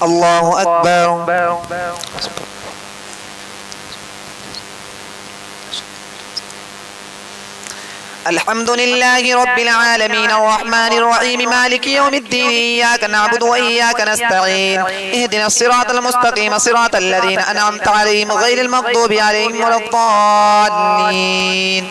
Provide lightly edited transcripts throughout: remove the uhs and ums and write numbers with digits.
الله أكبر. الحمد لله رب العالمين الرحمن الرحيم مالك يوم الدين إياك نعبد وإياك نستعين اهدنا الصراط المستقيم صراط الذين أنعمت عليهم غير المغضوب عليهم ولا الضالين.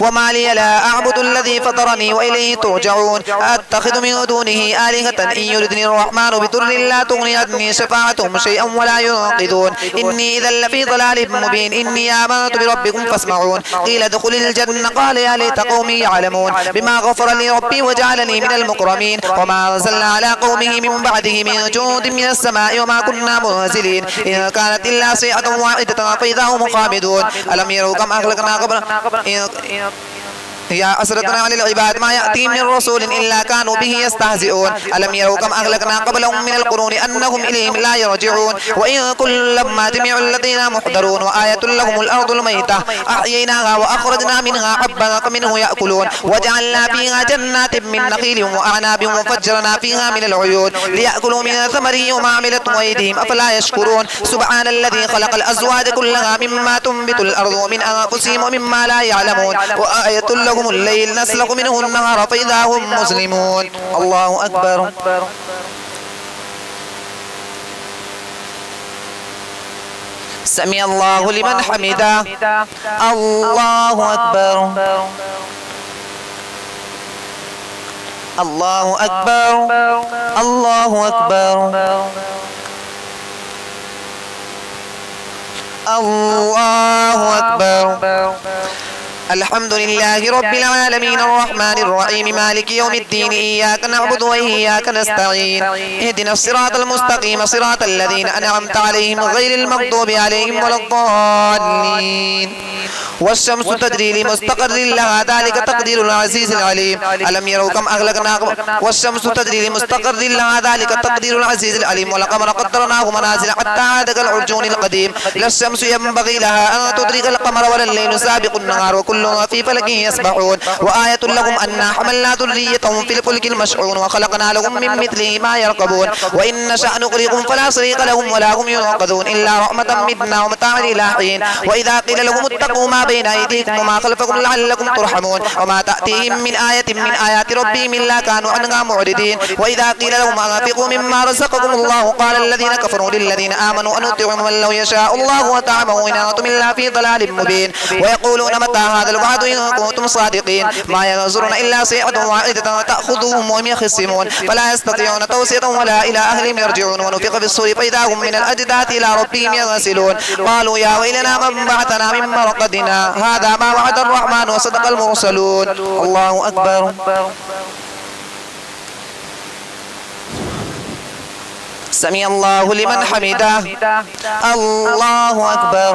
وما لي لا أعبد الذي فطرني وإليه ترجعون أتخذ من دونه آلهة إن يردني الرحمن بضر لا تغني عني شفاعتهم شيئا ولا ينقذون إني إذا لفي ضلال مبين إني آمنت بربكم فاسمعون قيل ادخل الجنة قال يا ليت قومي يعلمون بما غفر لي ربي وجعلني من المكرمين وما أرسلنا على قومه من بعده من جند من السماء وما كنا منزلين إن كانت إلا صيحة واحدة فإذا هم خامدون ألم يروا كم أهلكنا قبل يا أسرتنا على العباد ما يأتي من رسول إلا كانوا به يستهزئون ألم يروا كم أهلكنا قبلهم من القرون أنهم إليهم لا يرجعون وإن كل لما جميع الذين محضرون وآية لهم الأرض الميتة أحييناها وأخرجنا منها حبا فمنه يأكلون وجعلنا فيها جنات من نخيل وأعناب وفجرنا فيها من العيون ليأكلوا من ثمره وما عملته أيديهم أفلا يشكرون سبحان الذي خلق الأزواج كلها مما تنبت الأرض ومن أنفسهم ومما لا يعلمون وآية لهم الليل نسلخ منه النهار فإذا هم مسلمون. الله أكبر. سمع الله لمن حمده. الله أكبر. الله أكبر. الله أكبر. الله أكبر. الحمد لله رب العالمين الرحمن الرحيم مالك يوم الدين إياك نعبد وإياك نستعين اهدنا الصراط المستقيم صراط الذين أنعمت عليهم غير المغضوب عليهم ولا الضالين. والشمس تجري لمستقر لها ذلك تقدير العزيز العليم ألم يروا كم أهلكنا والشمس تجري لمستقر لها ذلك تقدير العزيز العليم والقمر قدرناه منازل حتى عاد كالعرجون القديم لا الشمس ينبغي لها أن تدرك القمر ولا الليل سابق النهار وكل في فلك يسبحون وآية لهم أنا حملنا ذريتهم في الفلك المشحون وخلقنا لهم من مثله ما يركبون وإن نشأ نغرقهم فلا صريخ لهم ولا هم ينقذون إلا رحمة منا ومتاعا إلى حين وإذا قيل لهم اتقوا ما بين أيديكم وما خلفكم لعلكم ترحمون وما تأتيهم من آية من آيات ربهم إلا كانوا عنها معرضين وإذا قيل لهم أنفقوا مما رزقكم الله قال الذين كفروا للذين آمنوا أن نطعم من لو يشاء الله وطعمه إن أنتم إلا في ضلال مبين ويقولون متى هذا الوعد إن كنتم صادقين ما ينظرون إلا صيحة واحدة تأخذهم وهم يخصمون فلا يستطيعون توصية ولا إلى أهلهم يرجعون ونفخ في الصور فإذا هم من الأجداث إلى ربهم ينسلون قالوا يا ويلنا من بعثنا من مرقدنا هذا ما وعد الرحمن وصدق المرسلون. الله أكبر. سمع الله لمن حمده. الله أكبر.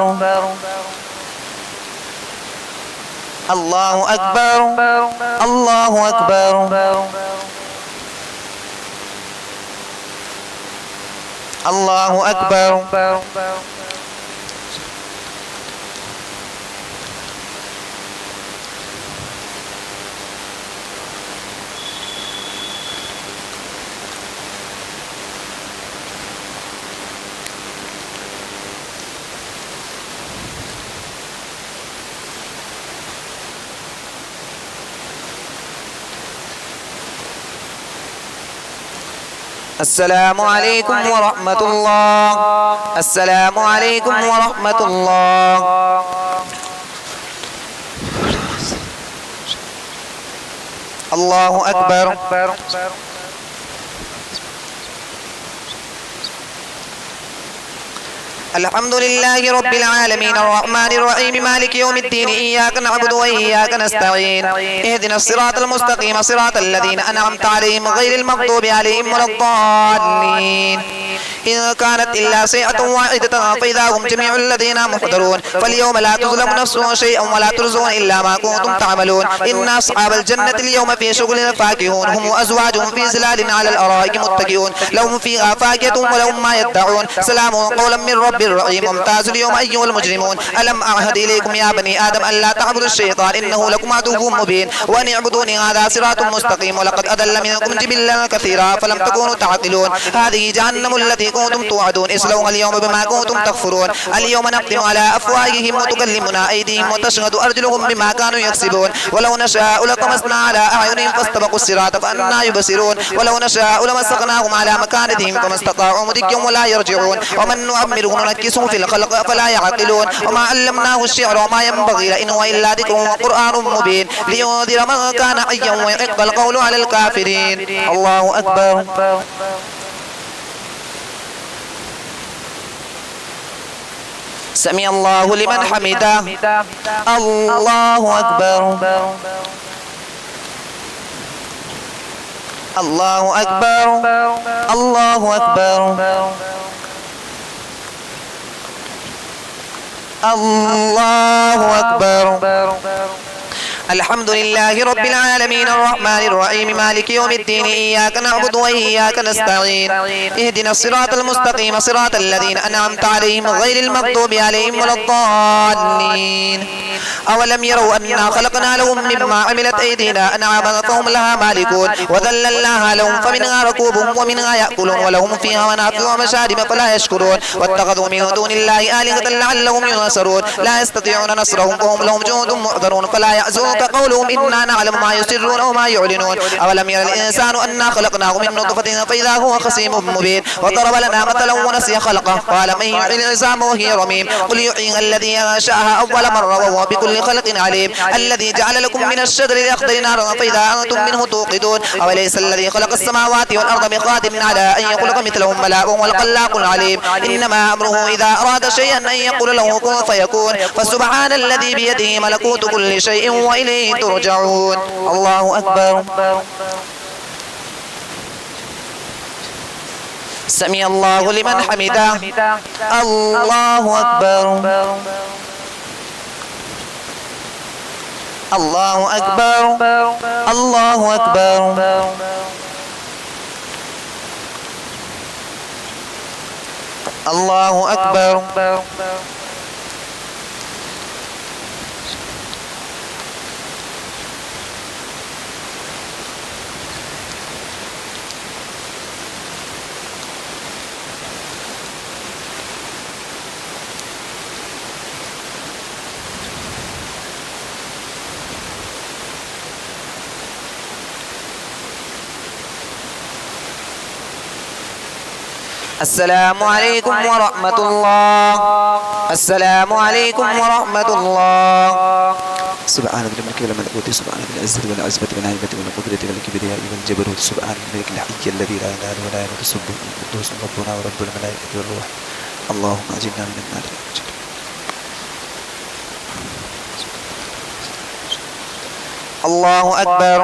الله أكبر. الله أكبر. الله أكبر. السلام عليكم ورحمة الله. السلام عليكم ورحمة الله. الله أكبر. الحمد لله رب العالمين الرحمن الرحيم مالك يوم الدين إياك نعبد وإياك نستعين اهدنا الصراط المستقيم صراط الذين أنعمت عليهم غير المغضوب عليهم ولا الضالين إن كانت إلا سيئة واحدة فإذا هم جميع الذين محضرون فاليوم لا تظلم نفس شيئا ولا تجزون إلا ما كنتم تعملون إن أصحاب الجنة اليوم في شغل فاكهون هم وأزواجهم في ظلال على الأرائك متكئون لهم فيها فاكهة ولهم ما يدعون سلام قولا من رب رحيم وامتازوا اليوم أيها المجرمون ألم أعهد إليكم يا بني آدم أن لا تعبدوا الشيطان إنه لكم عدو مبين وأن اعبدوني هذا صراط مستقيم ولقد أضل منكم جبلا كثيرا فلم تكونوا تعقلون هذه جهنم التي كنتم توعدون اصلوها اليوم بما كنتم تكفرون اليوم نختم على أفواههم وتكلمنا أيديهم وتشهد أرجلهم بما كانوا يكسبون ولو نشاء لطمسنا على أعينهم فاستبقوا الصراط فأنى يبصرون ولو نشاء لمسخناهم على مكانتهم فما استطاعوا مضيا ولا يرجعون ومن نعمره ننكسه في الخلق فلا يعقلون وما علمناه الشعر وما ينبغي له إن هو إلا ذكر وقرآن مبين لينذر من كان حيا ويحق القول على الكافرين الله أكبر سمع الله لمن حمده الله أكبر الله أكبر الله أكبر الله أكبر الحمد لله رب العالمين الرحمن الرحيم مالك يوم الدين إياك نعبد وإياك نستعين اهدنا الصراط المستقيم صراط الذين أنعمت عليهم غير المغضوب عليهم ولا الضالين أولم يروا أنا خلقنا لهم مما عملت أيدينا أنعاما فهم لها مالكون وذللناها لهم فمنها ركوبهم ومنها يأكلون ولهم فيها منافع ومشارب فلا يشكرون واتخذوا من دون الله آلهة لعلهم ينصرون لا يستطيعون نصرهم وهم لهم جند محضرون فلا يحزنك قولهم إنا نعلم ما يسرون وما يعلنون أولم يرى الإنسان أنا خلقناه من نطفة فإذا هو خصيم مبين وضرب لنا مثلا ونسي خلقه قال من يحيي العظام وهي رميم قل يحييها الذي أنشأها أول مرة وهو بكل خلق عليم الذي جعل لكم من الشجر الأخضر نارا فإذا أنتم منه توقدون أوليس الذي خلق السماوات والأرض بقادر على أن يخلق مثلهم بلى وهو الخلاق العليم إنما أمره إذا أراد شيئا أن يقول له كن فيكون فسبحان الذي بيده ملكوت كل شيء وإليه ترجعون الله أكبر سمع الله لمن حمده الله أكبر الله أكبر الله أكبر الله أكبر السلام عليكم ورحمة الله السلام عليكم ورحمة الله سبحان الملك والملكوت سبحان العزة والعزمة والهيبة والقدرة والكبرياء والجبروت سبحان الملك الحي الذي لا إله ولا يموت سبحانه القدوس ربنا ورب الملائكة والروح اللهم أجرنا من النار الله أكبر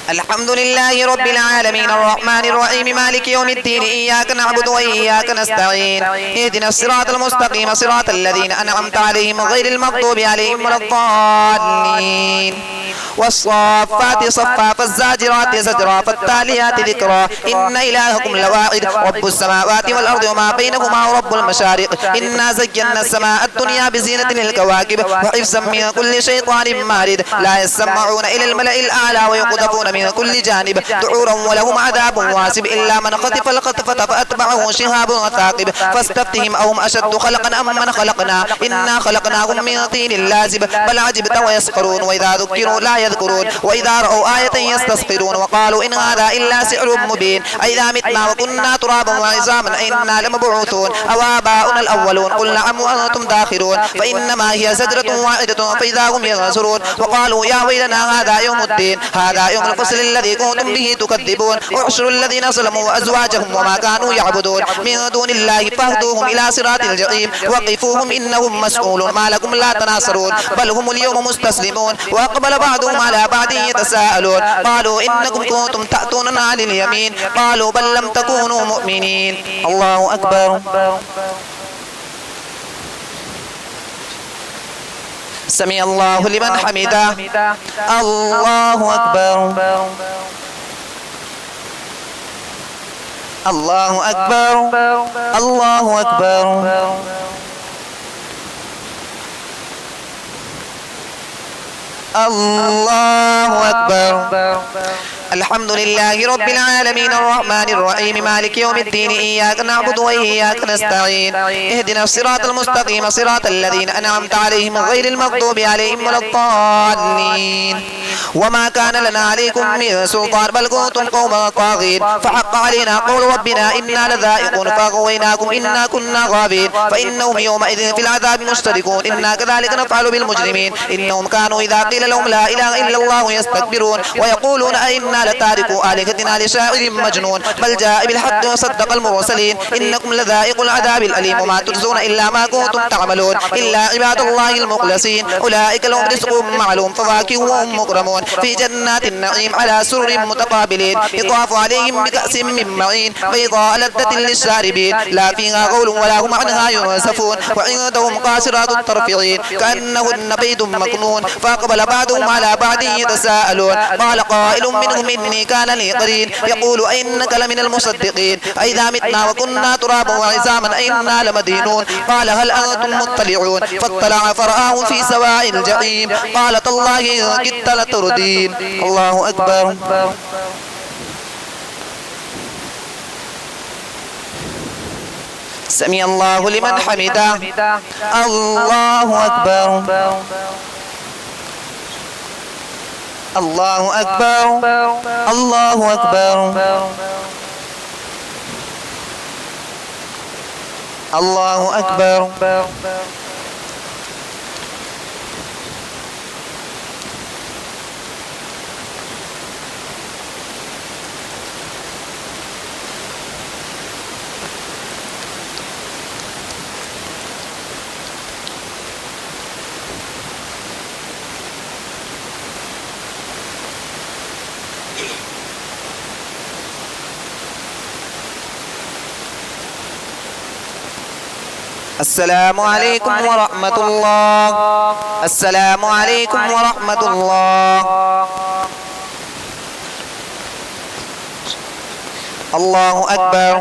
الحمد لله رب العالمين الرحمن الرحيم مالك يوم الدين إياك نعبد وإياك نستعين اهدنا الصراط المستقيم صراط الذين أنعمت عليهم غير المغضوب عليهم ولا الضالين والصافات صفا فالزاجرات زجرا فالتاليات ذكرا إن إلهكم لواحد رب السماوات والأرض وما بينهما ورب المشارق إنا زينا السماء الدنيا بزينة الكواكب وحفظا من كل شيطان مارد لا يسمعون إلى الملأ الأعلى ويقذفون من كل جانب دحورا ولهم عذاب واسب إلا من خطف الخطفة فأتبعه شهاب ثاقب فاستفتهم أهم أشد خلقا أم من خلقنا إنا خلقناهم من طين لازب بل عجبت ويسخرون وإذا ذكروا لا يذكرون وإذا رأوا آية يستصخرون وقالوا إن هذا إلا سحر مبين أئذا متنا وكنا ترابا وعظاما أئنا لمبعوثون أو آباؤنا الأولون قل نعم وأنتم داخرون فإنما هي زجرة واحدة فإذا هم ينظرون وقالوا يا ويلنا هذا يوم الدين هذا يوم الفصل الذي كنتم به تكذبون احشروا الذين ظلموا وأزواجهم وما كانوا يعبدون من دون الله فاهدوهم إلى صراط الجحيم وقفوهم إنهم مسؤولون ما لكم لا تناصرون بل هم اليوم مستسلمون وأقبل بعضهم بعضهم على بعض يتساءلون قالوا إنكم كنتم تأتوننا عن اليمين قالوا بل لم تكونوا مؤمنين الله أكبر سمع الله لمن حمده الله أكبر الله أكبر الله أكبر الله أكبر الحمد لله رب العالمين الرحمن الرحيم مالك يوم الدين إياك نعبد وإياك نستعين اهدنا الصراط المستقيم صراط الذين أنعمت عليهم غير المغضوب عليهم ولا الضالين وما كان لنا عليكم من سلطان بل كنتم قوما طاغين فحق علينا قول ربنا إنا لذائقون فأغويناكم إنا كنا غابين فإنهم يومئذ في العذاب مشتركون إنا كذلك نفعل بالمجرمين إنهم كانوا إذا قيل لهم لا إله إلا الله يستكبرون ويقولون أئنا لتاركوا آلهتنا لشاعر مجنون بل جاء بالحق وصدق المرسلين إنكم لذائق العذاب الأليم وما تجزون إلا ما كنتم تعملون إلا عباد الله المخلصين أولئك لهم رزق معلوم فواكه وهم مكرمون في جنات النعيم على سرر متقابلين يطاف عليهم بكأس من معين بيضاء لذة للشاربين لا فيها غول ولا هم عنها ينزفون وعندهم قاصرات الطرف عين كأنهن بيض مكنون فأقبل بعضهم على بعض يتساءلون قال قائل منهم إني كان لي قرين يقول أئنك لمن المصدقين أئذا متنا وكنا ترابا وعظاما أئنا لمدينون قال هل أنتم مطلعون فاطلع فرآه في سواء الجحيم قال تالله إن كدت لتردين الله أكبر سمع الله لمن حمده الله أكبر الله أكبر الله أكبر الله أكبر السلام عليكم ورحمة الله السلام عليكم ورحمة الله الله أكبر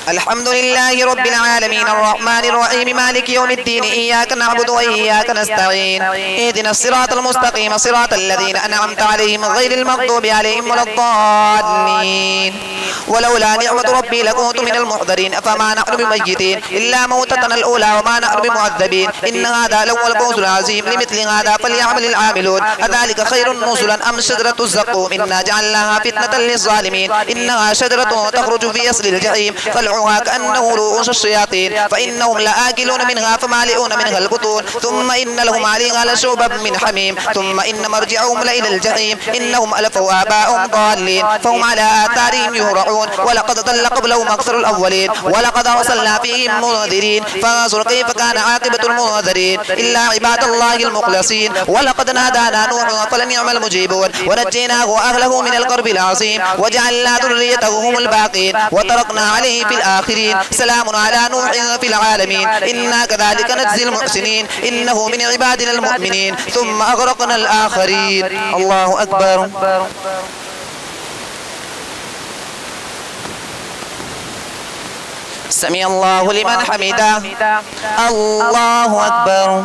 الحمد لله رب العالمين الرحمن الرحيم مالك يوم الدين إياك نعبد وإياك نستعين اهدنا الصراط المستقيم صراط الذين أنعمت عليهم غير المغضوب عليهم ولا الضالين ولولا نعمة ربي لكنت من المحضرين أفما نحن بميتين إلا موتتنا الأولى وما نحن بمعذبين إن هذا لهو الفوز العظيم لمثل هذا فليعمل العاملون أذلك خير نزلا أم شجرة الزقوم إنا جعلناها فتنة للظالمين إنها شجرة تخرج في أصل الجحيم طلعها كأنه رؤوس الشياطين فإنهم لآكلون منها فمالئون منها البطون ثم إن لهم عليها لشوبا من حميم ثم إن مرجعهم لإلى الجحيم إنهم ألفوا آباءهم ضالين فهم على آثارهم يهرعون ولقد ضل قبلهم أكثر الأولين ولقد أرسلنا فيهم منذرين فانظر كيف كان عاقبة المنذرين إلا عباد الله المخلصين ولقد نادانا نوح فلنعم المجيبون ونجيناه وأهله من الكرب العظيم وجعلنا ذريته هم الباقين وتركنا عليه في الآخرين سلام على نوح في العالمين إنا كذلك نجزي المحسنين إنه من عبادنا المؤمنين ثم أغرقنا الآخرين الله أكبر سمع الله لمن حمده الله أكبر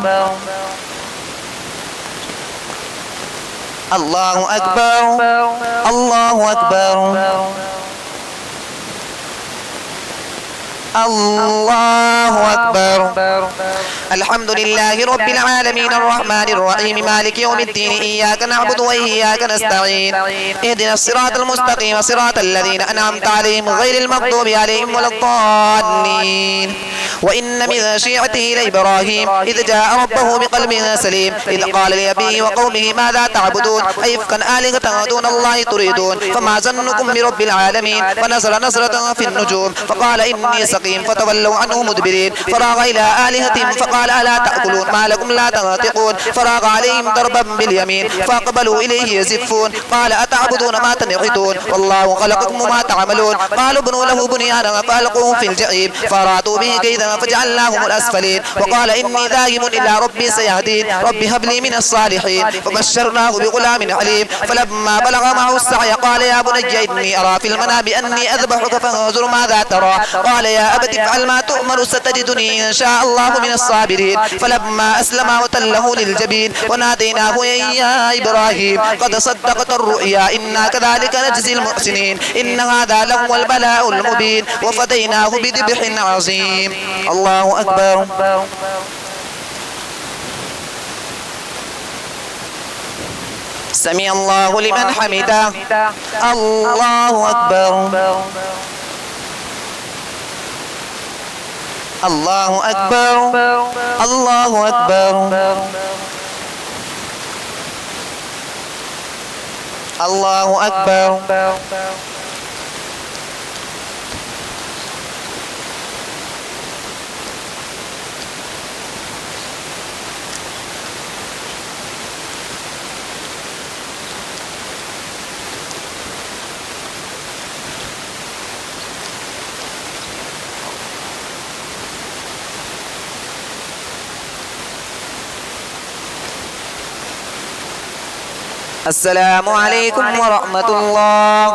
الله أكبر الله أكبر الله أكبر الحمد لله رب العالمين الرحمن الرحيم مالك يوم الدين إياك نعبد وإياك نستعين اهدنا الصراط المستقيم صراط الذين أنعمت عليهم غير المغضوب عليهم ولا الضالين وإن من شيعته لإبراهيم إذ جاء ربه بقلب سليم إذ قال لأبيه وقومه ماذا تعبدون أيفكا آلهة دون الله تريدون فما ظنكم برب العالمين فنزل نزلة في النجوم فقال إني سقيم فتولوا عنه مدبرين فراغ إلى آلهتهم فقال فقال ألا تأكلون ما لكم لا تنطقون فراغ عليهم ضربا باليمين فأقبلوا إليه يزفون قال أتعبدون ما تنحتون والله خلقكم وما تعملون قالوا ابنوا له بنيانا فألقوه في الجحيم فأرادوا به كيدا فجعلناهم الأسفلين وقال إني ذاهب إلى ربي سيهدين رب هب لي من الصالحين فبشرناه بغلام عليم فلما بلغ معه السعي قال يا بني إني أرى في المنام أني أذبحك فانظر ماذا ترى قال يا أبت افعل ما تؤمر ستجدني إن شاء الله من الصابرين فلما أسلم وتله للجبين وناديناه يا إبراهيم قد صدقت الرؤيا إنا كذلك نجزي المحسنين إن هذا لهو البلاء المبين وفديناه بذبح عظيم الله أكبر سمع الله لمن حمده الله أكبر الله أكبر الله أكبر الله أكبر السلام عليكم ورحمة الله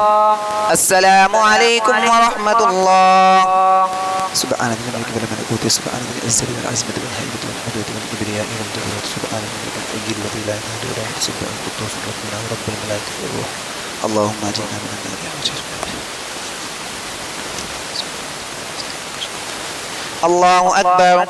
السلام عليكم ورحمة الله سبحان ذي الملك والملكوت سبحان ذي العزة والعزمة والهيبة والقدرة والكبرياء والجبروت سبحان الملك الحي الذي لا يموت ولا يحدث سبحان القدوس ربنا ورب الملائكة والروح اللهم اجرنا من النار الله أكبر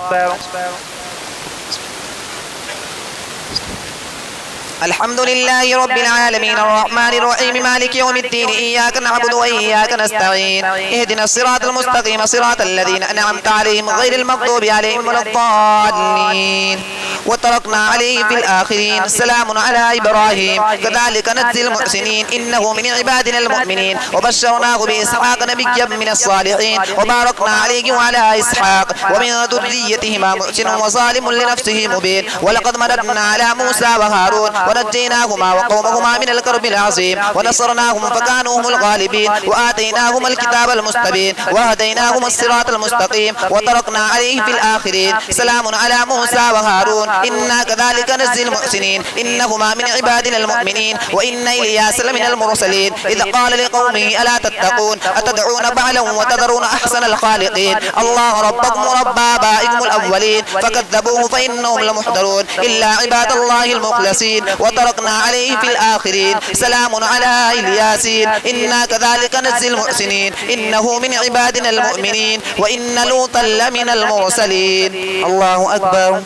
الحمد لله رب العالمين الرحمن الرحيم مالك يوم الدين إياك نعبد وإياك نستعين اهدنا الصراط المستقيم صراط الذين أنعمت عليهم غير المغضوب عليهم ولا الضالين وتركنا عليه في الآخرين سلام على إبراهيم كذلك نجزي المحسنين إنه من عبادنا المؤمنين وبشرناه بإسحاق نبيا من الصالحين وباركنا عليه وعلى إسحاق ومن ذريتهما محسن وظالم لنفسه مبين ولقد مددنا على موسى وهارون ونجيناهما وقومهما من الكرب العظيم ونصرناهم فكانوا هم الغالبين وآتيناهما الكتاب المستبين وهديناهما الصراط المستقيم وتركنا عليه في الآخرين سلام على موسى وهارون إنا كذلك نجزي المحسنين إنهما من عبادنا المؤمنين وإن إلياس لمن المرسلين إذ قال لقومه ألا تتقون أتدعون بعلا وتذرون أحسن الخالقين الله ربكم ورب آبائكم الأولين فكذبوه فإنهم لمحضرون إلا عباد الله المخلصين وتركنا عليه في الآخرين سلام على الياسين إنا كذلك نجزي المحسنين إنه من عبادنا المؤمنين وإن لوطا لمن المرسلين الله أكبر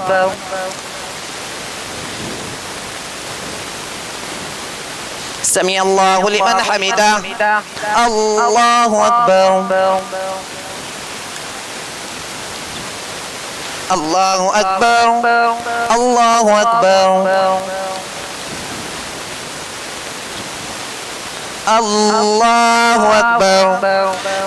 سمع الله لمن حمده الله أكبر الله أكبر الله أكبر الله أكبر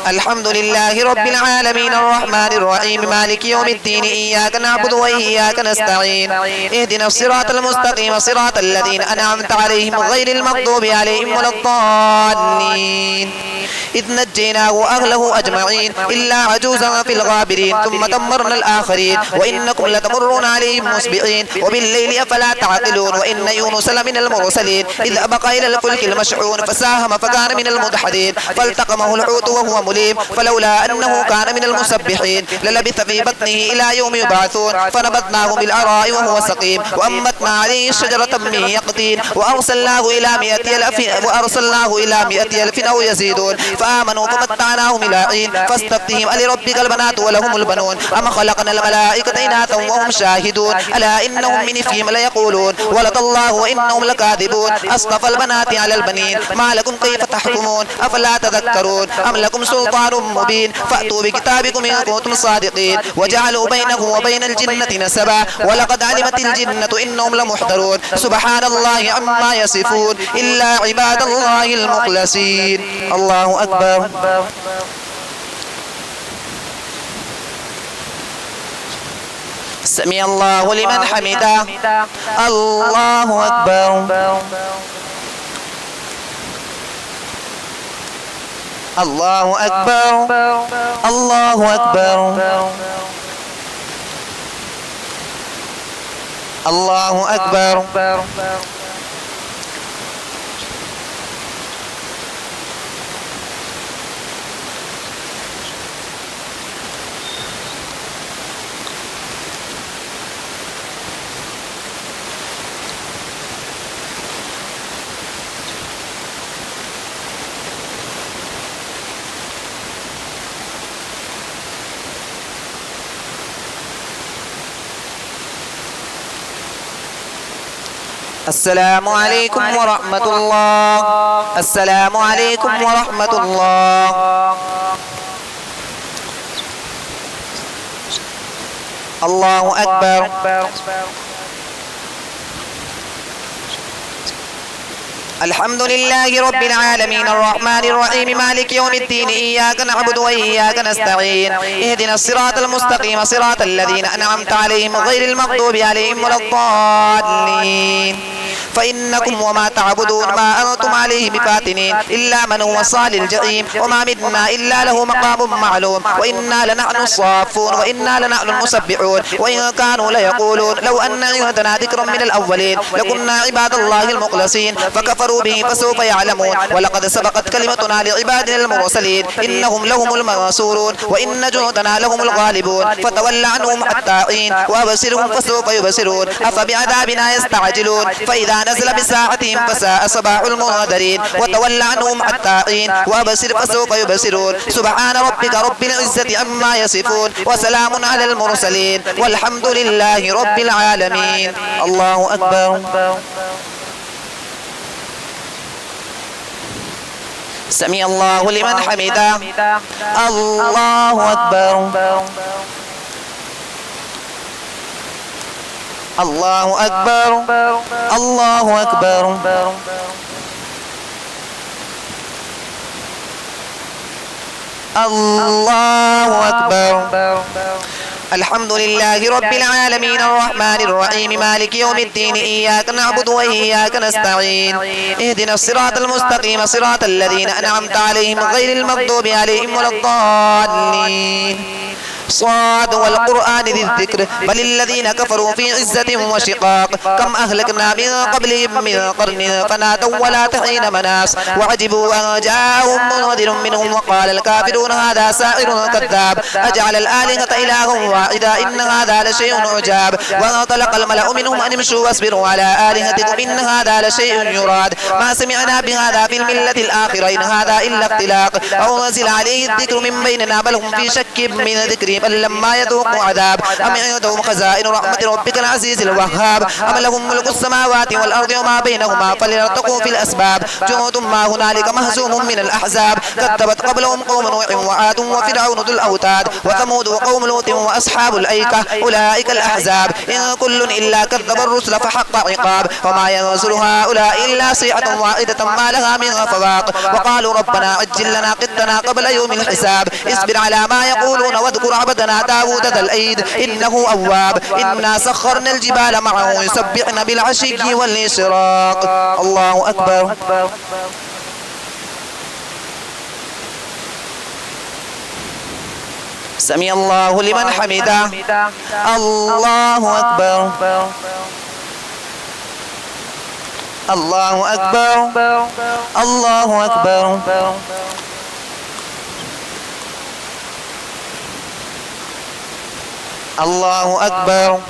الحمد لله رب العالمين الرحمن الرحيم مالك يوم الدين إياك نعبد وإياك نستعين اهدنا الصراط المستقيم صراط الذين أنعمت عليهم غير المغضوب عليهم ولا الضالين إذ نجيناه وأهله أجمعين إلا عجوزا في الغابرين ثم دمرنا الآخرين وإنكم لتمرون عليهم مصبحين وبالليل أفلا تعقلون وإن يونس لمن المرسلين إذ أبق إلى الفلك المشحون فساهم فكان من المدحضين فالتقمه الحوت وهو مليم فلولا أنه كان من المسبحين للبث في بطنه إلى يوم يبعثون فنبذناه بالعراء وهو سقيم وأنبتنا عليه شجرة من يقطين وأرسلناه إلى 100 ألف أو يزيدون فآمنوا فمتعناهم إلى حين فاستفتهم ألربك البنات ولهم البنون أم خلقنا الملائكة إناثا وهم شاهدون ألا إنهم من إفكهم ليقولون ولد الله وإنهم لكاذبون أصطفى البنات على البنين ما لكم كيف تحكمون أفلا تذكرون أم لكم سلطان مبين فأتوا بكتابكم إن كنتم صادقين وجعلوا بينه وبين الجنة نسبا ولقد علمت الجنة إنهم لمحضرون سبحان الله عما يصفون إلا عباد الله المخلصين الله أكبر سمع الله لمن حمده. الله أكبر. الله أكبر. الله أكبر. الله أكبر. السلام عليكم ورحمة الله. السلام عليكم ورحمة الله. الله أكبر. الحمد لله رب العالمين الرحمن الرحيم مالك يوم الدين إياك نعبد وإياك نستعين اهدنا الصراط المستقيم صراط الذين أنعمت عليهم غير المغضوب عليهم ولا الضالين. فإنكم وما تعبدون ما أنتم عليه بفاتنين إلا من هو صال الجحيم وما منا إلا له مقام معلوم وإنا لنحن الصافون وإنا لنحن المسبحون وإن كانوا ليقولون لو أن عندنا ذكرا من الأولين لكنا عباد الله المخلصين فكفروا به فسوف يعلمون. ولقد سبقت كلمتنا لعبادنا المرسلين إنهم لهم المنصورون وإن جندنا لهم الغالبون. فتول عنهم حتى حين وأبصرهم فسوف يبصرون أفبعذابنا يستعجلون فإذا نزل بساعتهم فساء صباح المنذرين. وتول عنهم حتى حين وأبصر فسوف يبصرون. سبحان ربك رب العزة عما يصفون وسلام على المرسلين والحمد لله رب العالمين. الله أكبر. سمع الله لمن حمده. الله أكبر. الله أكبر. الله أكبر. الله أكبر. الحمد لله رب العالمين الرحمن الرحيم مالك يوم الدين إياك نعبد وإياك نستعين اهدنا الصراط المستقيم صراط الذين أنعمت عليهم غير المغضوب عليهم ولا الضالين. صاد والقرآن ذي الذكر بل الذين كفروا في عزة وشقاق كم أهلكنا من قبلهم من قرن فنادوا ولا حين مناص وعجبوا أن جاءهم منذر منهم وقال الكافرون هذا ساحر كذاب أجعل الآلهة إلها واحدا إن هذا لشيء عجاب. وانطلق الملأ منهم أن امشوا واصبروا على آلهتكم إن هذا لشيء يراد ما سمعنا بهذا في الملة الآخرة إن هذا إلا اختلاق أو نزل عليه الذكر من بيننا بل هم في شك من ذكري بل لما يذوقوا عذاب أم عندهم خزائن رحمة ربك العزيز الوهاب أم لهم ملك السماوات والأرض وما بينهما فليرتقوا في الأسباب. جنود ما هنالك مهزوم من الأحزاب كذبت قبلهم قوم نوح وعاد وفرعون ذو الأوتاد وثمود وقوم لوط وأصحاب الأيكة أولئك الأحزاب إن كل إلا كذب الرسل فحق عقاب وما ينزل هؤلاء إلا صيحة واحدة ما لها من فواق. وقالوا ربنا عجل لنا قطنا قبل يوم الحساب اصبر على ما يقولون واذكر عبدنا داود ذا الأيد إنه أواب إنا سخرنا الجبال معه يسبحن بالعشي والإشراق. الله أكبر. سمع الله لمن حمده. الله أكبر. الله أكبر. الله أكبر. الله أكبر.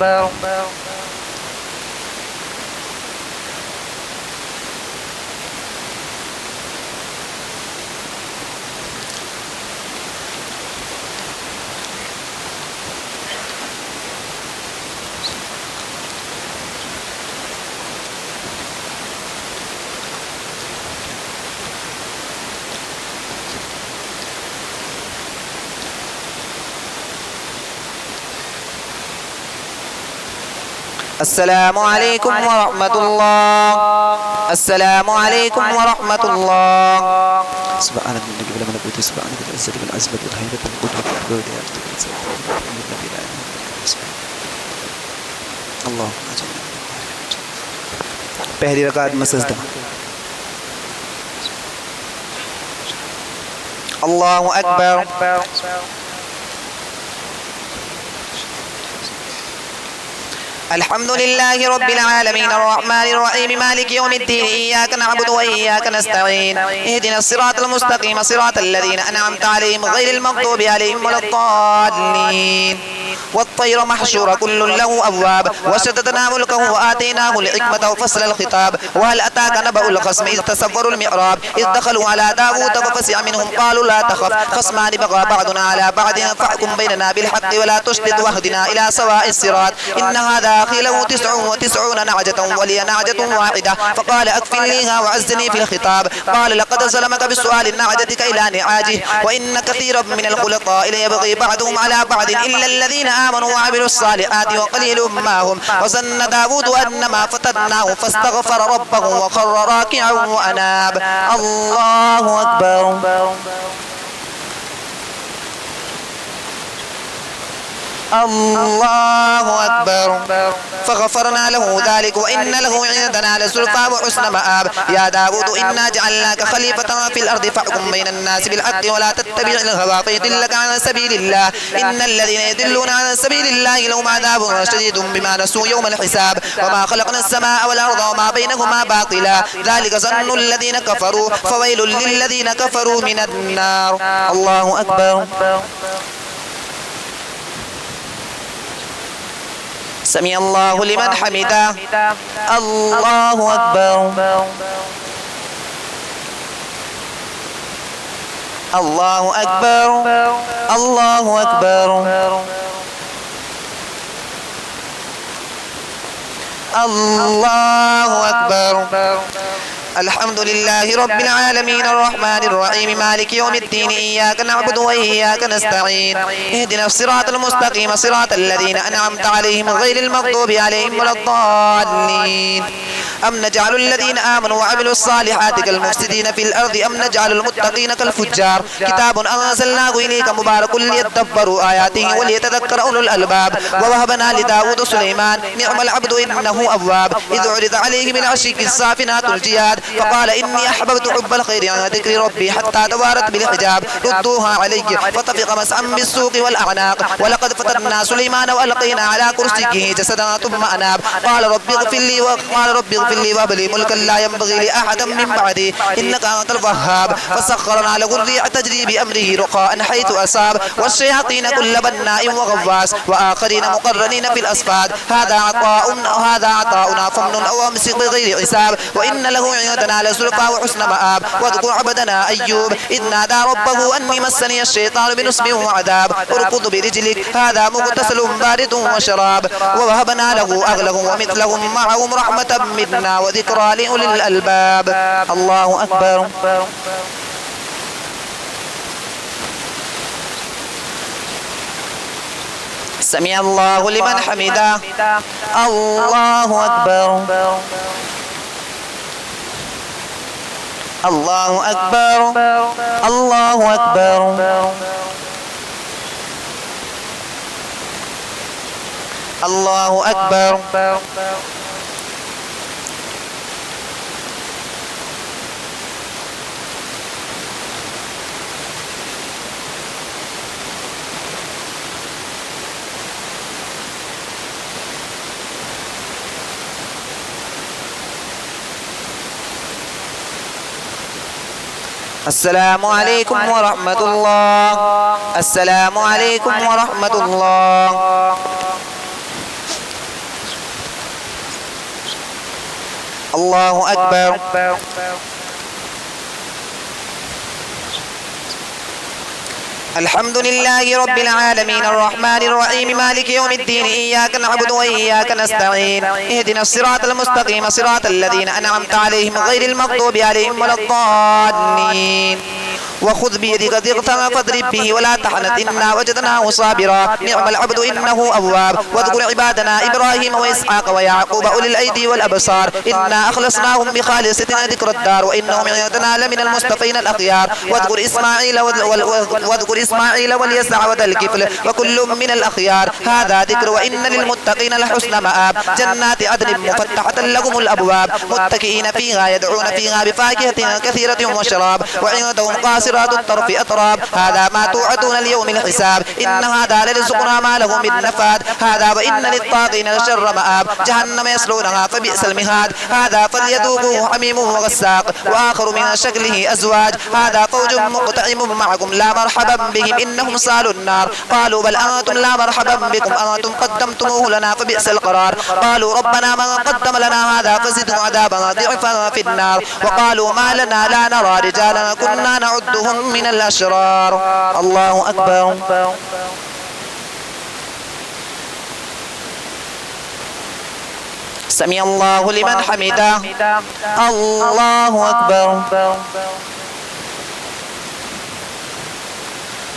السلام عليكم ورحمة الله. السلام عليكم ورحمة الله. سبحان الذي قبل ملكوته سبحان ذي العزة والعزمة والهيبة والقدرة والقدرة अल्लाह पहली रकात में सजदा अल्लाहु अकबर الحمد لله رب العالمين الرحمن الرحيم مالك يوم الدين إياك نعبد وإياك نستعين اهدنا الصراط المستقيم صراط الذين أنعمت عليهم غير المغضوب عليهم ولا الضالين والطير محشورة كل له أبواب وشددنا ملكه وآتيناه الحكمة وفصل الخطاب وهل أتاك نبأ الخصم إذ تسوروا المعراب إذ دخلوا على داوود ففزع منهم قالوا لا تخف خصمان بغى بعضنا على بعض فاحكم بيننا بالحق ولا تشدد واهدنا إلى سواء الصراط إن هذا أخي له 99 نعجة ولي نعجة واحدة فقال أكفلنيها وعزني في الخطاب قال لقد ظلمك بسؤال نعجتك إلى نعاجه وإن كثيرا من الخلطاء ليبغي بعضهم على بعض إلا الذين آمنوا وعملوا الصالحات وقليل ما هم وظن داود أن ما فتناه فاستغفر ربه وخر راكعا وأناب الله أكبر الله أكبر فغفرنا له ذلك وإن له عندنا لزلفى وحسن مآب يا داود إنا جعلناك خليفة في الأرض فاحكم بين الناس بالحق ولا تتبع الهوى فيضلك عن سبيل الله إن الذين يضلون عن سبيل الله لهم عذاب شديد بما نسوا يوم الحساب وما خلقنا السماء والأرض وما بينهما باطلا ذلك ظن الذين كفروا فويل للذين كفروا من النار الله أكبر سمع الله لمن حمده الله أكبر الله أكبر الله أكبر الله أكبر الحمد لله رب العالمين الرحمن الرحيم مالك يوم الدين إياك نعبد وإياك نستعين اهدنا الصراط المستقيم صراط الذين أنعمت عليهم غير المغضوب عليهم ولا الضالين أم نجعل الذين آمنوا وعملوا الصالحات كالمفسدين في الأرض أم نجعل المتقين كالفجار كتاب أنزلناه إليك مبارك ليدبروا آياته وليتذكر أولو الألباب ووهبنا لداود سليمان نعم العبد إنه أواب إذ عرض عليه بالعشي الصافنات الجياد فقال إني أحببت حب الخير عن ذكر ربي حتى توارت بالحجاب ردوها علي فطفق مسعا بالسوق والأعناق ولقد فتنا سليمان وألقينا على كرسيه جسدا ثم أناب قال رب اغفر لي وهب لي ملكا لا ينبغي لأحد من بعدي إنك أنت الوهاب فسخرنا له الريح تجري بأمره رخاء حيث أصاب والشياطين كل بناء وغواص وآخرين مقرنين في الأصفاد هذا عطاؤنا فمن أو أمسك بغير حساب وإن له عندنا لزلفى وحسن مآب واذكر عبدنا أيوب إذ نادى ربه أني مسني الشيطان بنصب وعذاب اركض برجلك هذا مغتسل بارد وشراب ووهبنا له أهله ومثلهم معهم رحمة منا وذكرى لأولي الألباب الله أكبر سمع الله لمن حمده الله أكبر الله أكبر الله أكبر الله أكبر السلام عليكم ورحمة الله السلام عليكم ورحمة الله الله أكبر الحمد لله رب العالمين الرحمن الرحيم مالك يوم الدين إياك نعبد وإياك نستعين اهدنا الصراط المستقيم صراط الذين أنعمت عليهم غير المغضوب عليهم ولا الضالين وخذ بيدك ضغطا فاضرب به ولا تحنث إنا وجدناه صابرا نعم العبد إنه أواب واذكر عبادنا إبراهيم وإسحاق ويعقوب أولي الأيدي والأبصار إنا أخلصناهم بخالصة ذكر الدار وإنهم عندنا لمن المصطفين الأخيار واذكر إسماعيل واليسع وذا الكفل وكل من الأخيار هذا ذكر وإن للمتقين لحسن مآب جنات عدن مفتحة لهم الأبواب متكئين فيها يدعون فيها بفاكهة كثيرة وشراب وعندهم قاصرات الطرف أطراب هذا ما توعدون اليوم الحساب إن هذا لرزقنا ما له من نفاد هذا وإن للطاغين لشر مآب جهنم يصلونها فبئس المهاد هذا فليذوقوه حميم وغساق وآخر من شكله أزواج هذا فوج مقتحم معكم لا مرحبا بهم إنهم صالوا النار قالوا بل أنتم لا مرحبا بكم أنتم قدمتموه لنا فبئس القرار قالوا ربنا من قدم لنا هذا فزده عذابا ضعفا في النار وقالوا ما لنا لا نرى رجالا كنا نعدهم من الأشرار الله أكبر سمع الله لمن حمده الله أكبر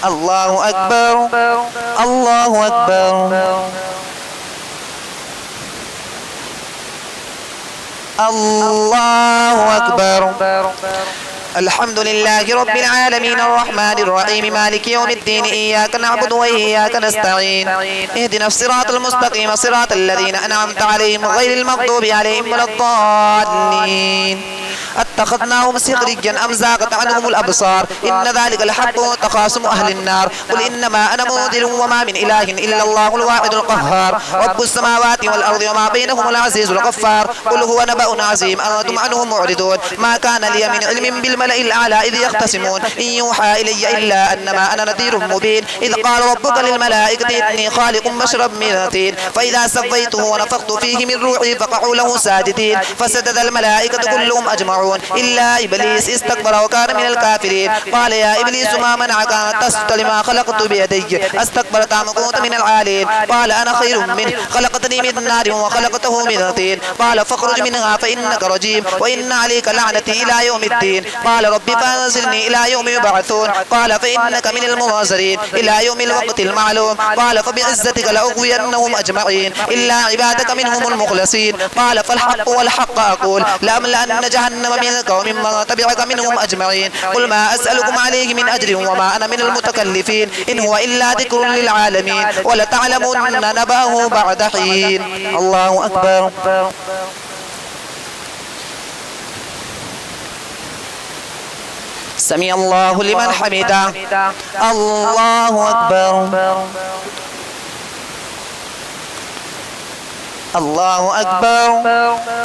الله أكبر الله أكبر الله أكبر الحمد لله رب العالمين الرحمن الرحيم مالك يوم الدين إياك نعبد وإياك نستعين اهدنا الصراط المستقيم صراط الذين أنعمت عليهم غير المغضوب عليهم ولا الضالين اتخذناهم سخريا أم زاغت عنهم الأبصار إن ذلك الحق تخاصم أهل النار قل إنما أنا منذر وما من إله إلا الله الواحد القهار رب السماوات والأرض وما بينهم العزيز الغفار قل هو نبأ عظيم أنتم عنه معرضون ما كان لي من علم بالملأ الأعلى إذ يختصمون إن يوحى إلي إلا أنما أنا نذير مبين إذ قال ربك للملائكة إني خالق بشرا من طين فإذا سويته ونفخت فيه من روحي فقعوا له ساجدين فسجد الملائكة كلهم أجمعون إلا إبليس استكبر وكان من الكافرين قال يا إبليس ما منعك أن تسجد لما خلقت بيدي استكبرت أم كنت من العالين قال أنا خير منه خلقتني من نار وخلقته من طين قال فاخرج منها فإنك رجيم وإن عليك لعنتي إلى يوم الدين قال رب فأنزلني إلى يوم يبعثون قال فإنك من المنظرين إلى يوم الوقت المعلوم قال فبعزتك لأغوينهم أجمعين إلا عبادك منهم المخلصين قال فالحق والحق أقول لأملأن جهنم منك وممن تبعك منهم أجمعين قل ما أسألكم عليه من أجر وما أنا من المتكلفين إن هو إلا ذكر للعالمين ولتعلمن نبأه بعد حين الله أكبر سمع الله لمن حمده الله أكبر الله أكبر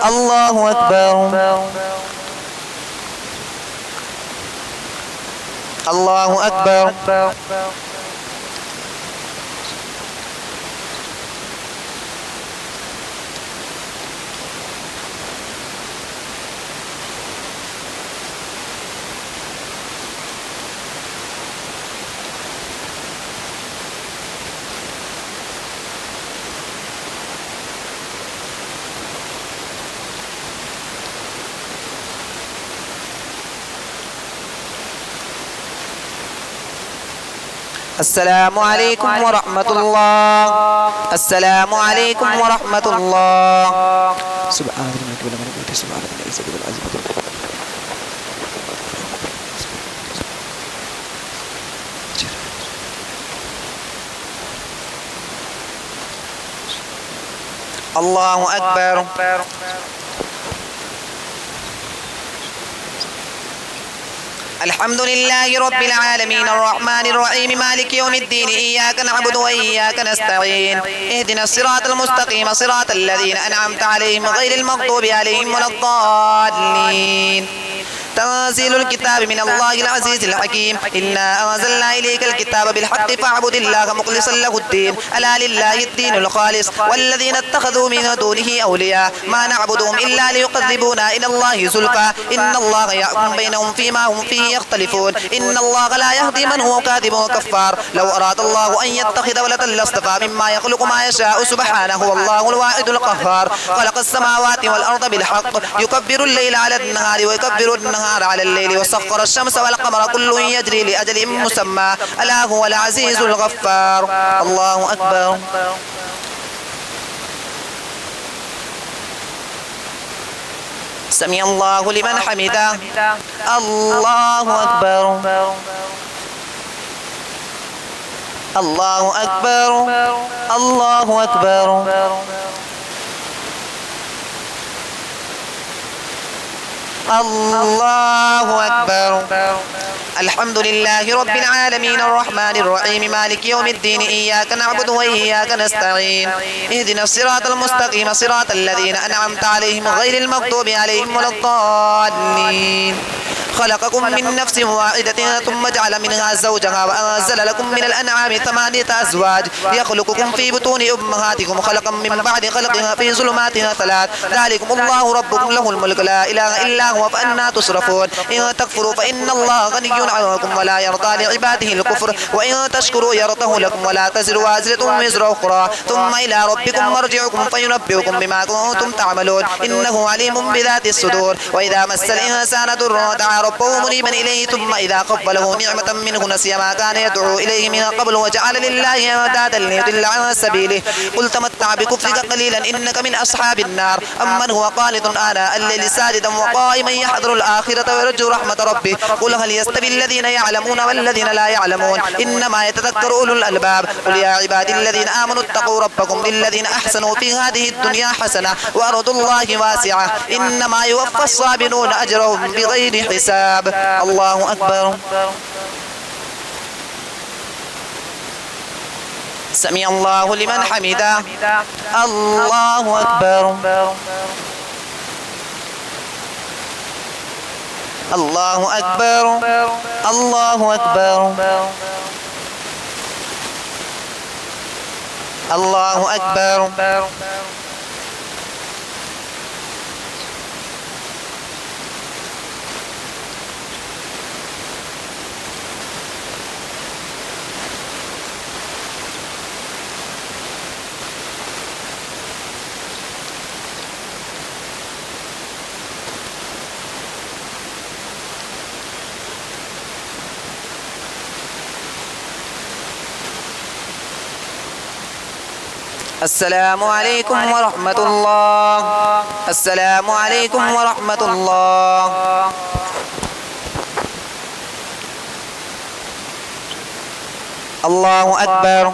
الله أكبر الله أكبر السلام عليكم ورحمة الله السلام عليكم ورحمة الله سبحان الملك والملكوت سبحان العزة والعظمة الله أكبر الحمد لله رب العالمين الرحمن الرحيم مالك يوم الدين إياك نعبد وإياك نستعين اهدنا الصراط المستقيم صراط الذين أنعمت عليهم غير المغضوب عليهم ولا الضالين تنزيل الكتاب من الله العزيز الحكيم إنا أنزلنا إليك الكتاب بالحق فاعبد الله مخلصا له الدين ألا لله الدين الخالص والذين اتخذوا من دونه أولياء ما نعبدهم إلا ليقربونا إلى الله زلفى إن الله يحكم بينهم فيما هم فيه يختلفون إن الله لا يهدي من هو كاذب وكفار لو أراد الله أن يتخذ ولدا لاصطفى مما يخلق ما يشاء سبحانه والله الواحد القهار خلق السماوات والأرض بالحق يكبر الليل على النهار ويكبر النهار النهار على الليل وسخر الشمس والقمر كل يجري لأجل مسمى ألا هو العزيز الغفار. الله أكبر. سمع الله لمن حمده. الله أكبر. الله أكبر. الله أكبر. الله أكبر. الحمد لله رب العالمين الرحمن الرحيم مالك يوم الدين إياك نعبد وإياك نستعين اهدنا الصراط المستقيم صراط الذين أنعمت عليهم غير المغضوب عليهم ولا الضالين. خلقكم من نفس واحدة ثم جعل منها زوجها وأنزل لكم من الأنعام 8 أزواج يخلقكم في بطون أمهاتكم خلقا من بعد خلقها في ظلمات 3 ذلكم الله ربكم له الملك لا إله إلا هو فأنا تصرفون إن تكفروا فإن الله غني عنكم ولا يرضى لعباده الكفر وإن تشكروا يرضه لكم ولا تزر وازرة وزر أخرى ثم إلى ربكم مرجعكم فينبئكم بما كنتم تعملون إنه عليم بذات الصدور. وإذا مس الإنسان ضر دعا ربه منيبا إليه ثم إذا قبله نعمة منه نسي ما كان يدعو إليه من قبل وجعل لله أندادا ليضل عن سبيله قل تمتع بكفرك قليلا إنك من أصحاب النار. أمن هو قانت آناء الليل ساجدا وقائما يحذر الآخرة ويرجو رحمة ربه قل هل يستوي الذين يعلمون والذين لا يعلمون إنما يتذكر أولو الألباب. قل يا عبادي الذين آمنوا اتقوا ربكم للذين أحسنوا في هذه الدنيا حسنة وأرض الله واسعة إنما يوفى الصابرون أجرهم بغير حساب. الله أكبر. سمع الله لمن حمده. الله أكبر. الله أكبر. الله أكبر. الله أكبر. السلام عليكم ورحمة الله. السلام عليكم ورحمة الله. الله أكبر.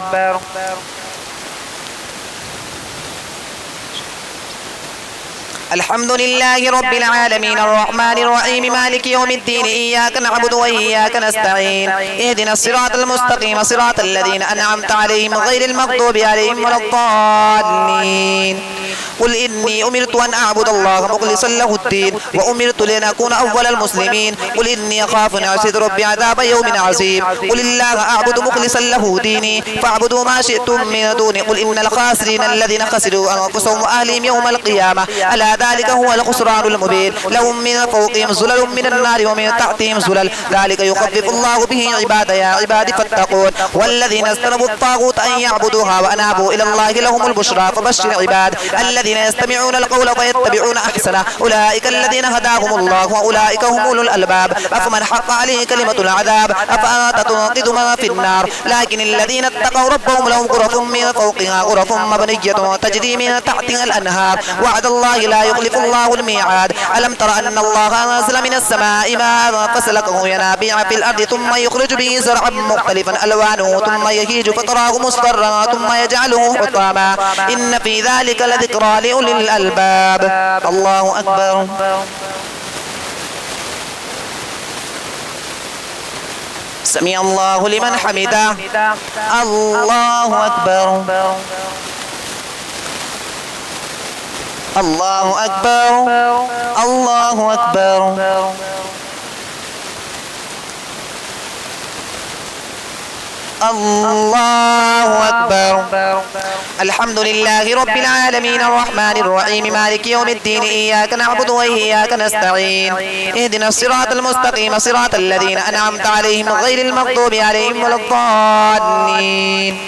الحمد لله رب العالمين الرحمن الرحيم مالك يوم الدين إياك نعبد وإياك نستعين اهدنا الصراط المستقيم صراط الذين أنعمت عليهم غير المغضوب عليهم ولا الضالين. قل إني أمرت أن أعبد الله مخلصا له الدين وأمرت لأن أكون أول المسلمين. قل إني أخاف أن أعصي ربي عذاب يوم عظيم. قل الله أعبد مخلصا له ديني فاعبدوا ما شئتم من دوني. قل إن الخاسرين الذين خسروا أنفسهم وأهلهم يوم القيامة ألا ذلك هو الخسران المبين. لهم من فوقهم زلل من النار ومن تحتهم زلل ذلك يخفف الله به عباده يا عبادي فاتقون. والذين استنبوا الطاغوت أن يعبدوها وأنابوا إلى الله لهم البشرى فبشر عباد الذين يستمعون القول فيتبعون أحسنه أولئك الذين هداهم الله وأولئك هم أولو الألباب. أفمن حق عليه كلمة العذاب أفأنت تنقذ ما في النار. لكن الذين اتقوا ربهم لهم غرف من فوقها غرف مبنية تجري من تحتها الأنهار وعد الله لا يخلف الله الميعاد. ألم تر أن الله أنزل من السماء ماء فسلكه ينابيع في الأرض ثم يخرج به زرعا مختلفا ألوانه ثم يهيج فتراه مصفرا ثم يجعله حطاما إن في ذلك لذكرى لأولي الألباب. الله أكبر. سمع الله لمن حمده. الله أكبر. الله أكبر. الله أكبر. الله أكبر. الحمد لله رب العالمين الرحمن الرحيم مالك يوم الدين إياك نعبد وإياك نستعين اهدنا الصراط المستقيم صراط الذين أنعمت عليهم غير المغضوب عليهم ولا الضالين.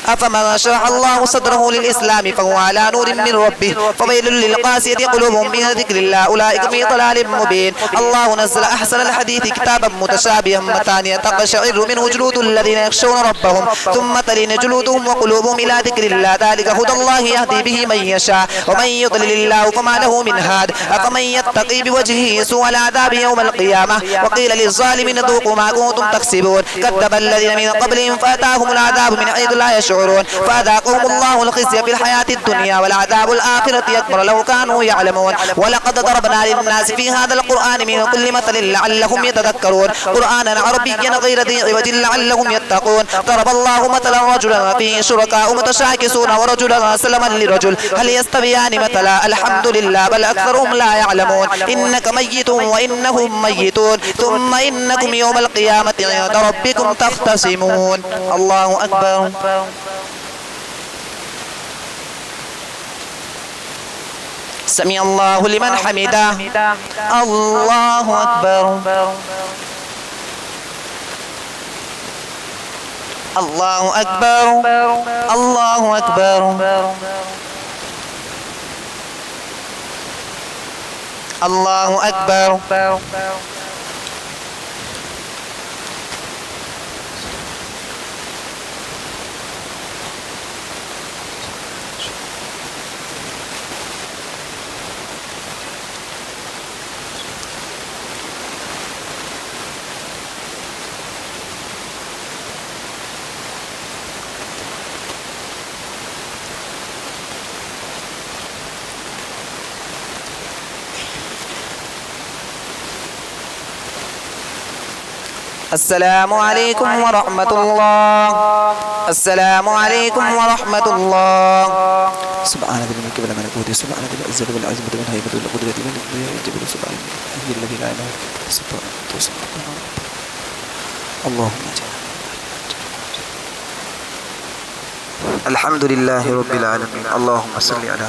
أفمن شرح الله صدره للإسلام فهو على نور من ربه فويل للقاسية قلوبهم من ذكر الله أولئك في ضلال مبين. الله نزل أحسن الحديث كتابا متشابها مثانية تقشعر منه جلود الذين يخشون ربهم ثم تلين جلودهم وقلوبهم إلى ذكر الله ذلك هدى الله يهدي به من يشاء ومن يضلل الله فما له من هاد. أفمن يتقي بوجهه سوء العذاب يوم القيامة وقيل للظالمين ذوقوا ما كنتم تكسبون كذب الذين من قبلهم فأتاهم العذاب من حيث لا يشعرون فأذاقهم الله الخزي في الحياة الدنيا والعذاب الآخرة أكبر لو كانوا يعلمون. ولقد ضربنا للناس في هذا القرآن من كل مثل لعلهم يتذكرون قرآنا عربيا غير ذي عوج لعلهم يتقون. ضرب الله مثلا رجلا فيه شركاء متشاكسون ورجلا سلما لرجل هل يستويان مثلا الحمد لله بل أكثرهم لا يعلمون. إنك ميت وإنهم ميتون ثم إنكم يوم القيامة عند ربكم تختصمون. الله أكبر. سمع الله لمن حمده. الله أكبر. الله أكبر. الله أكبر. الله أكبر. السلام عليكم ورحمة الله. السلام عليكم ورحمة الله. سبحان ذي الملك والملكوت سبحان ذي العزة والعظمة والهيبة والقدرة والجبر سبحان الحي الذي لا إله إلا هو. اللهم الحمد لله رب العالمين. اللهم صل على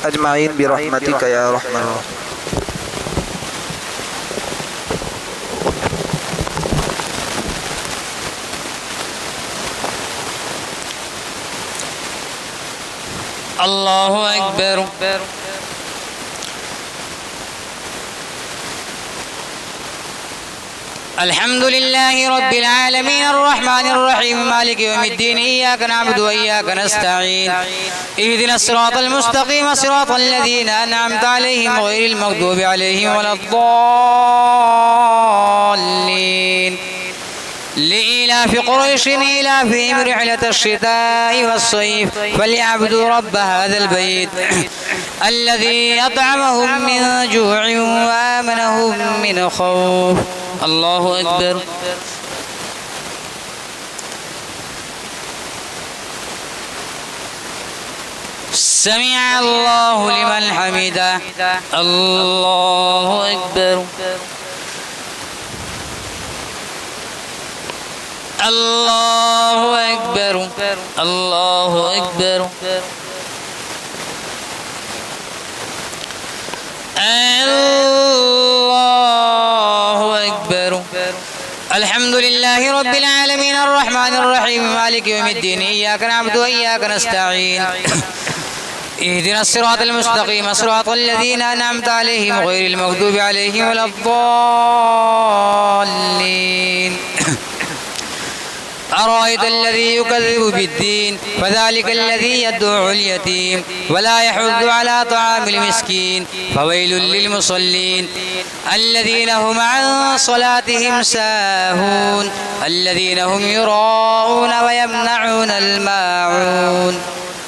أجمعين برحمتك يا رحمن الرحيم. الله أكبر. الحمد لله رب العالمين الرحمن الرحيم مالك يوم الدين إياك نعبد وإياك نستعين اهدنا الصراط المستقيم صراط الذين أنعمت عليهم غير المغضوب عليهم ولا الضالين. لإيلاف قريش إيلافهم رحلة الشتاء والصيف فليعبدوا رب هذا البيت الذي أطعمهم من جوع وآمنهم من خوف. الله أكبر. سمع الله لمن حمده. الله أكبر. الله أكبر. الله أكبر. الله أكبر. الحمد لله رب العالمين الرحمن الرحيم مالك يوم الدين إياك نعبد وإياك نستعين اهدنا الصراط المستقيم صراط الذين أنعمت عليهم غير المغضوب عليهم ولا الضالين. أرأيت الذي يكذب بالدين فذلك الذي يدعو اليتيم ولا يحض على طعام المسكين فويل للمصلين الذين هم عن صلاتهم ساهون الذين هم يراءون ويمنعون الماعون.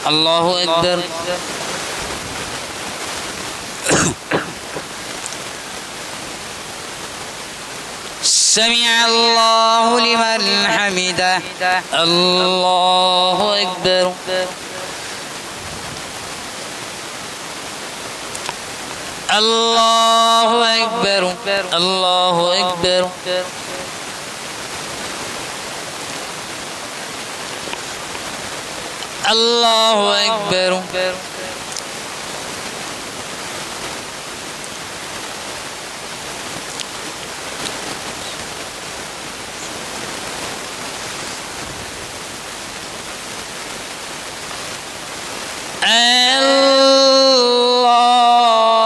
الله أكبر. سمع الله لمن حمده. الله أكبر. الله أكبر الله أكبر الله أكبر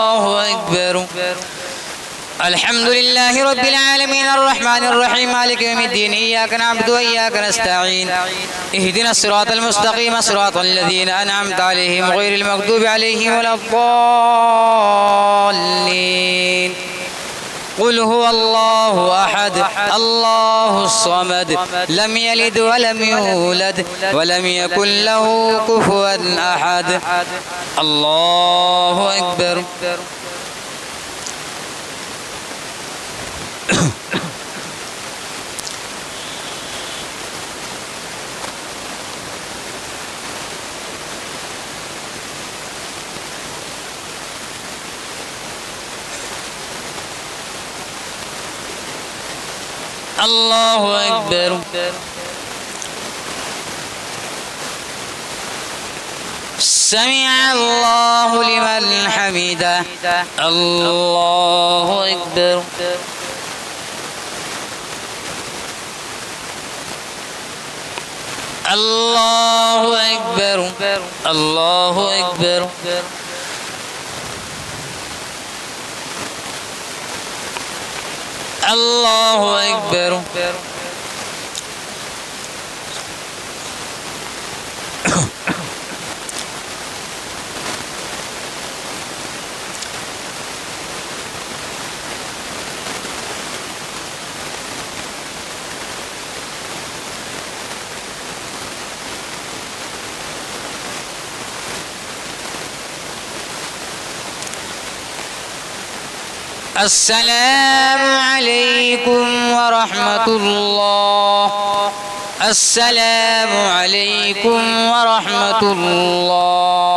الله أكبر. الحمد لله رب العالمين الرحمن الرحيم مالك يوم الدين إياك نعبد وإياك نستعين اهدنا الصراط المستقيم صراط الذين أنعمت عليهم غير المغضوب عليهم ولا الضالين. قل هو الله أحد الله الصمد لم يلد ولم يولد ولم يكن له كفوا أحد. الله أكبر. الله أكبر. سمع الله لمن حمده. الله أكبر. الله أكبر. الله أكبر. الله أكبر. السلام عليكم ورحمة الله. السلام عليكم ورحمة الله.